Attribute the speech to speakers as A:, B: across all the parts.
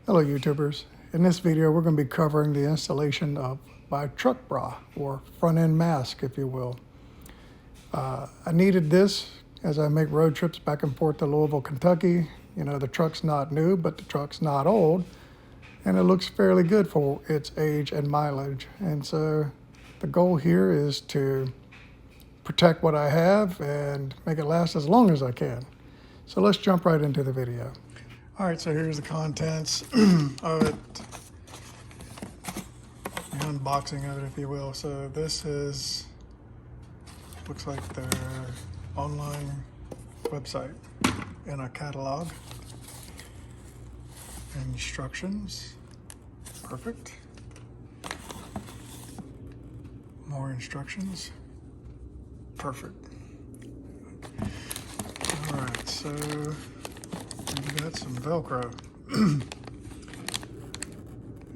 A: Hello YouTubers. In this video we're going to be covering the installation of my truck bra, or front end mask if you will. I needed this as I make road trips back and forth to Louisville, Kentucky. You know, the truck's not new, but the truck's not old, and it looks fairly good for its age and mileage. And so the goal here is to protect what I have and make it last as long as I can. So let's jump right into the video. All right, so here's the contents of it, the unboxing of it, if you will. So this is, looks like their online website and a catalog. Instructions, perfect. More instructions, perfect. All right, so we got some Velcro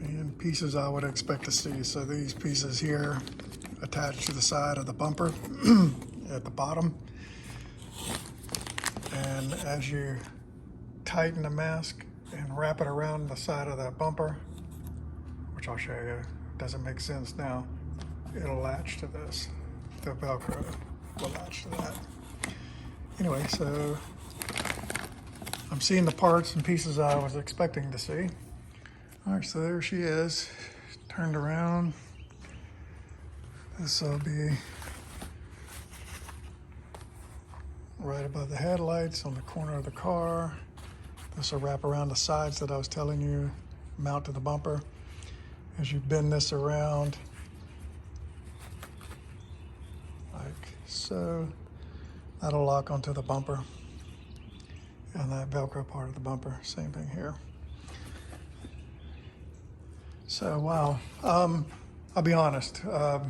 A: and pieces I would expect to see. So these pieces here attached to the side of the bumper at the bottom. And as you tighten the mask and wrap it around the side of that bumper, which I'll show you, doesn't make sense now, it'll latch to this. The Velcro will latch to that. Anyway, so I'm seeing the parts and pieces I was expecting to see. All right, so there she is, turned around. This will be right above the headlights on the corner of the car. This will wrap around the sides that I was telling you, mount to the bumper. As you bend this around, like so, that'll lock onto the bumper. And that Velcro part of the bumper, same thing here. So, wow, I'll be honest. A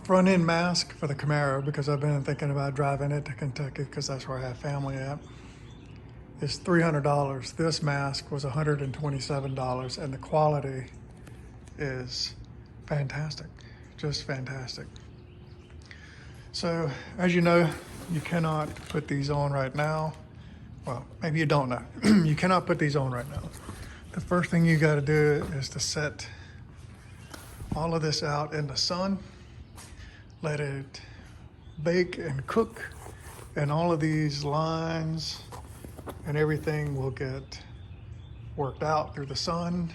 A: front end mask for the Camaro, because I've been thinking about driving it to Kentucky because that's where I have family at, is $300. This mask was $127, and the quality is fantastic, just fantastic. So, as you know, you cannot put these on right now. Well, maybe you don't know. You cannot put these on right now. The first thing you got to do is to set all of this out in the sun, let it bake and cook, and all of these lines and everything will get worked out through the sun,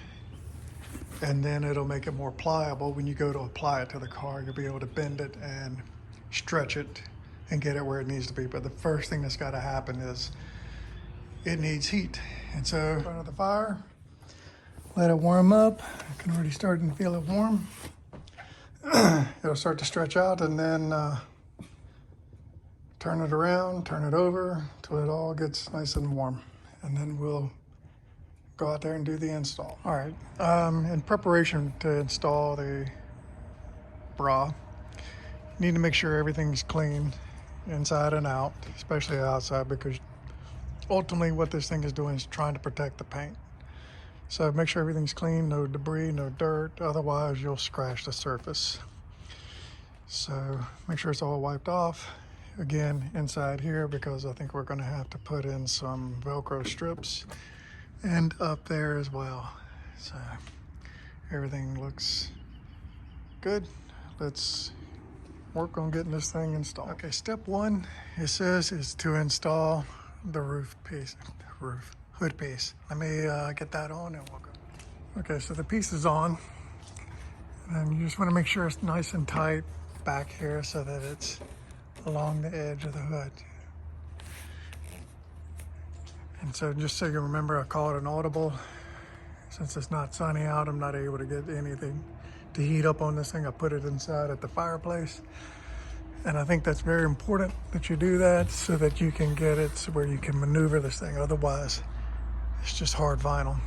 A: and then it'll make it more pliable. When you go to apply it to the car, you'll be able to bend it and stretch it and get it where it needs to be. But the first thing that's got to happen is it needs heat. And so in front of the fire, let it warm up. I can already start to feel it warm. It'll start to stretch out, and then turn it around, turn it over till it all gets nice and warm. And then we'll go out there and do the install. All right, in preparation to install the bra, you need to make sure everything's clean inside and out, especially outside, because ultimately what this thing is doing is trying to protect the paint. So make sure everything's clean, no debris, no dirt, otherwise you'll scratch the surface. So make sure it's all wiped off. Again, inside here, because I think we're gonna have to put in some Velcro strips, and up there as well. So everything looks good. Let's work on getting this thing installed. Okay, step one, it says, is to install the hood piece. Let me get that on and we'll go. Okay, so the piece is on, and you just want to make sure it's nice and tight back here so that it's along the edge of the hood. And so just so you remember, I call it an audible. Since it's not sunny out, I'm not able to get anything to heat up on this thing. I put it inside at the fireplace. And I think that's very important that you do that so that you can get it so where you can maneuver this thing. Otherwise, it's just hard vinyl.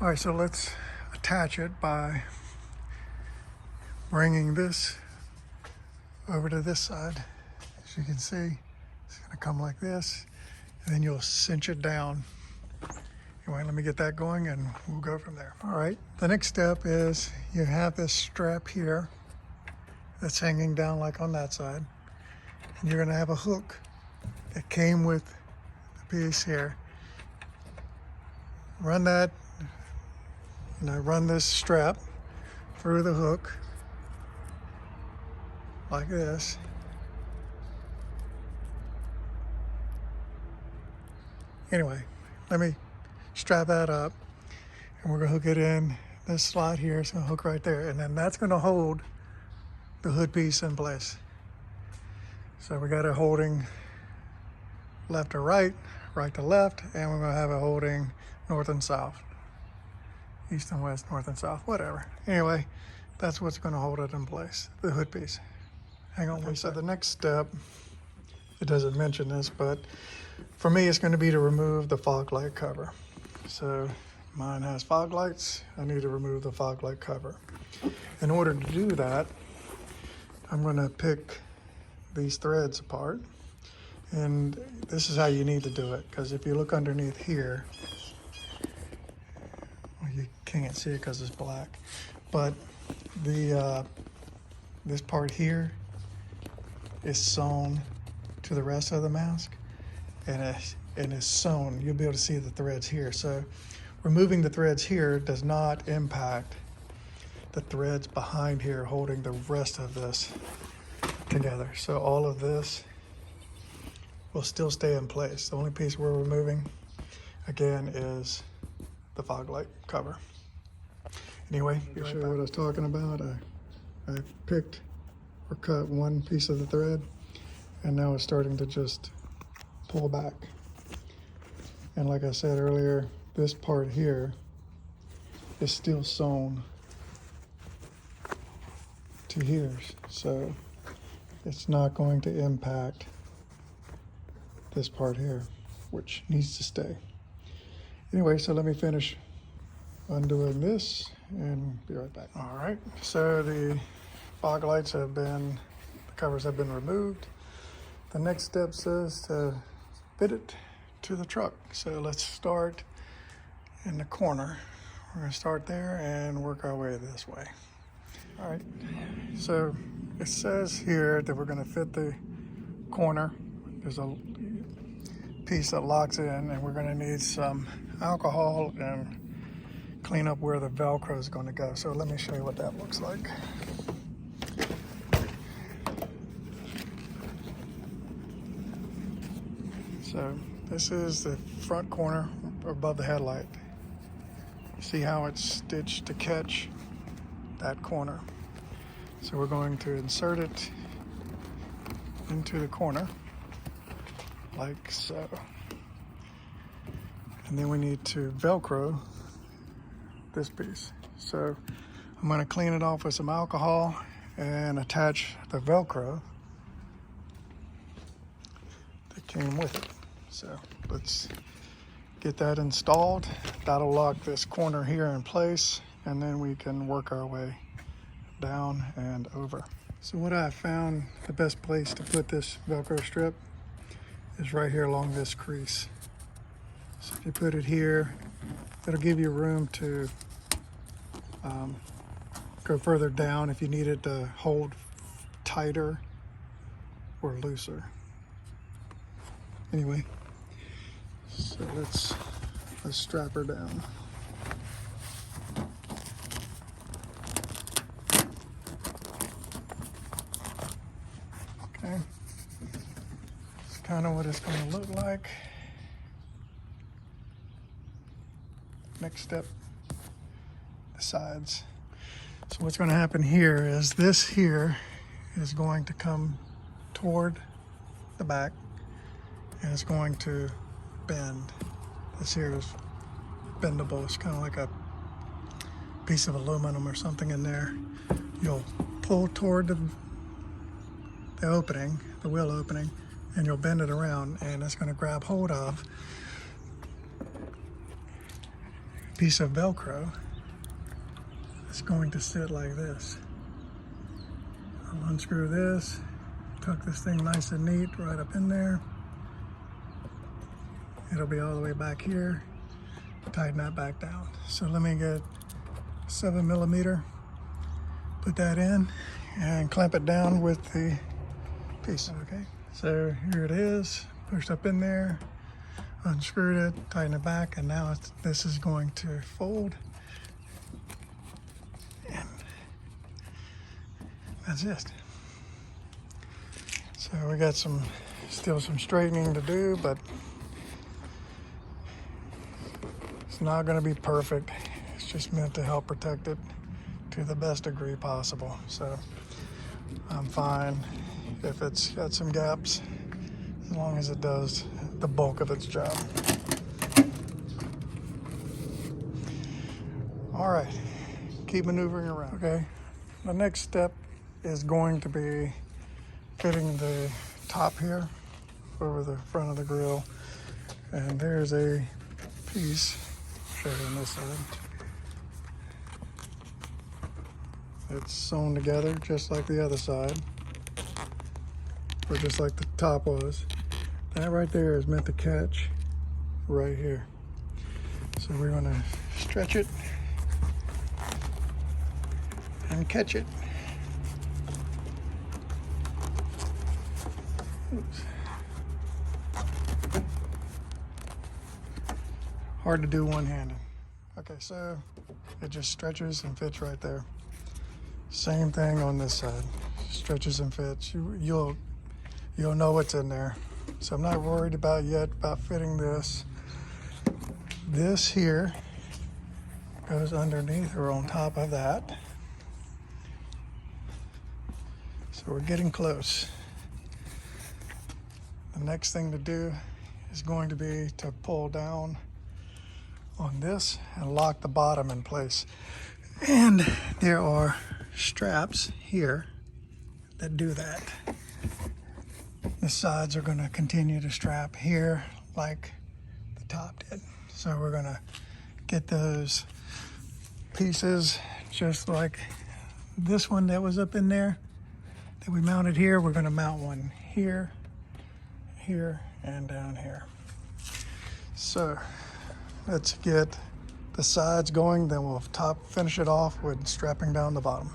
A: All right, so let's attach it by bringing this over to this side. As you can see, it's gonna come like this, and then you'll cinch it down. Anyway, let me get that going and we'll go from there. All right, the next step is you have this strap here that's hanging down like on that side. And you're gonna have a hook that came with the piece here. run that, run this strap through the hook like this. Anyway, let me strap that up, and we're gonna hook it in this slot here. It's gonna hook right there, and then that's gonna hold the hood piece in place. So we got it holding left to right, right to left, and we're gonna have it holding north and south, east and west, north and south, whatever. Anyway, that's what's gonna hold it in place, the hood piece. Hang on one second. So the next step, it doesn't mention this, but for me, it's gonna be to remove the fog light cover. So mine has fog lights. I need to remove the fog light cover. In order to do that, I'm gonna pick these threads apart. And this is how you need to do it, because if you look underneath here, well, you can't see it because it's black, but this part here is sewn to the rest of the mask, and it's sewn. You'll be able to see the threads here. So removing the threads here does not impact the threads behind here holding the rest of this together. So all of this will still stay in place. The only piece we're removing, again, is the fog light cover. Anyway, to show you what I was talking about, I picked or cut one piece of the thread, and now it's starting to just pull back. And like I said earlier, this part here is still sewn to here, so it's not going to impact this part here, which needs to stay. Anyway, so let me finish undoing this and be right back. All right, so the fog lights have been, the covers have been removed. The next step is to fit it to the truck. So let's start in the corner. We're gonna start there and work our way this way. All right, so it says here that we're gonna fit the corner. There's a piece that locks in, and we're gonna need some alcohol and clean up where the Velcro is gonna go. So let me show you what that looks like. So this is the front corner above the headlight. See how it's stitched to catch that corner. So we're going to insert it into the corner like so. And then we need to Velcro this piece. So I'm going to clean it off with some alcohol and attach the Velcro that came with it. So let's get that installed. That'll lock this corner here in place, and then we can work our way down and over. So what I found, the best place to put this Velcro strip is right here along this crease. So if you put it here, it'll give you room to go further down if you need it to hold tighter or looser. Anyway, so let's strap her down. Okay, that's kind of what it's going to look like. Next step, the sides. So what's going to happen here is this here is going to come toward the back, and it's going to bend. This here is bendable. It's kind of like a piece of aluminum or something in there. You'll pull toward the opening, the wheel opening, and you'll bend it around, and it's going to grab hold of a piece of Velcro. It's going to sit like this. I'll unscrew this, tuck this thing nice and neat right up in there. It'll be all the way back here. Tighten that back down. So let me get 7mm, put that in, and clamp it down with the piece. Okay, so here it is, pushed up in there. unscrewed it, tighten it back, and now this is going to fold. And that's it. So we got still some straightening to do, but it's not going to be perfect. It's just meant to help protect it to the best degree possible. So I'm fine if it's got some gaps, as long as it does the bulk of its job. All right, keep maneuvering around. Okay, the next step is going to be fitting the top here over the front of the grill. And there's a piece, show you on this side. It's sewn together just like the other side, or just like the top was. That right there is meant to catch right here. So we're gonna stretch it and catch it. Oops. Hard to do one-handed. Okay, so it just stretches and fits right there. Same thing on this side. Stretches and fits. You'll know what's in there. So I'm not worried about fitting this. This here goes underneath or on top of that. So we're getting close. The next thing to do is going to be to pull down on this and lock the bottom in place. And there are straps here that do that. The sides are going to continue to strap here like the top did. So we're going to get those pieces just like this one that was up in there that we mounted here. We're going to mount one here, here, and down here. So let's get the sides going, then we'll finish it off with strapping down the bottom.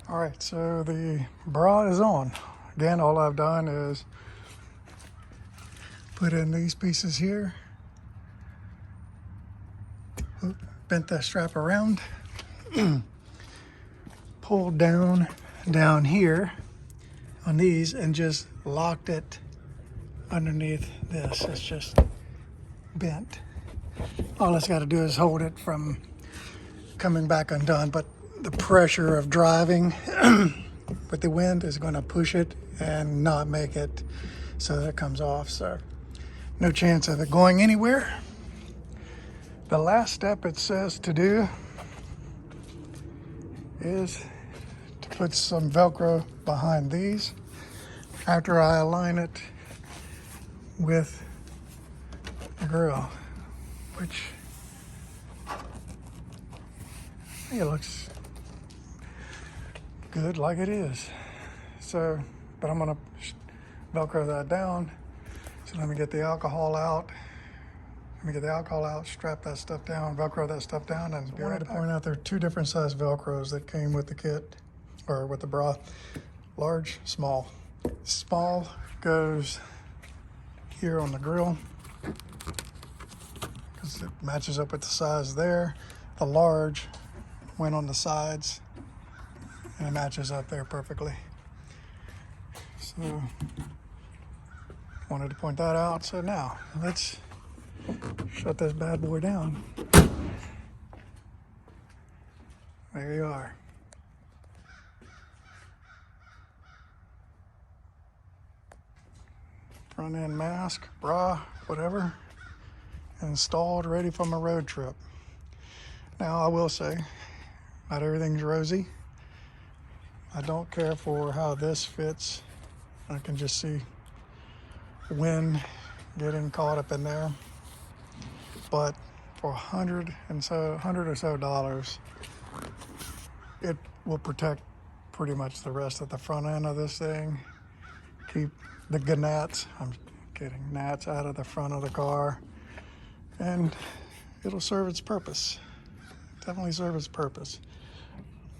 A: All right, so the bra is on. Again, all I've done is put in these pieces here, bent that strap around, pulled down here on these and just locked it underneath this. It's just bent. All it's got to do is hold it from coming back undone, but the pressure of driving with the wind is going to push it and not make it so that it comes off. So no chance of it going anywhere. The last step it says to do is to put some Velcro behind these after I align it with the grill, which it looks good like it is. So, but I'm gonna Velcro that down. So let me get the alcohol out. Strap that stuff down, Velcro that stuff down, and I wanted to point out there are two different size Velcros that came with the kit, or with the bra. Large, small. Small goes here on the grill, because it matches up with the size there. The large went on the sides, and it matches up there perfectly. So, wanted to point that out. So now, let's shut this bad boy down. There you are. Front end mask, bra, whatever, installed, ready for my road trip. Now I will say, not everything's rosy. I don't care for how this fits. I can just see wind getting caught up in there. But for $100 or so, it will protect pretty much the rest of the front end of this thing. Keep the gnats, I'm kidding, gnats out of the front of the car, and it'll serve its purpose. Definitely serve its purpose.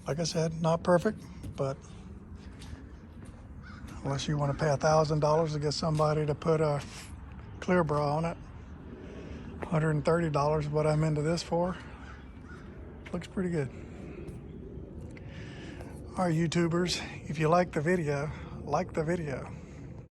A: Like I said, not perfect, but unless you want to pay $1,000 to get somebody to put a clear bra on it. $130 what I'm into this for. Looks pretty good. All right, YouTubers, if you like the video, like the video.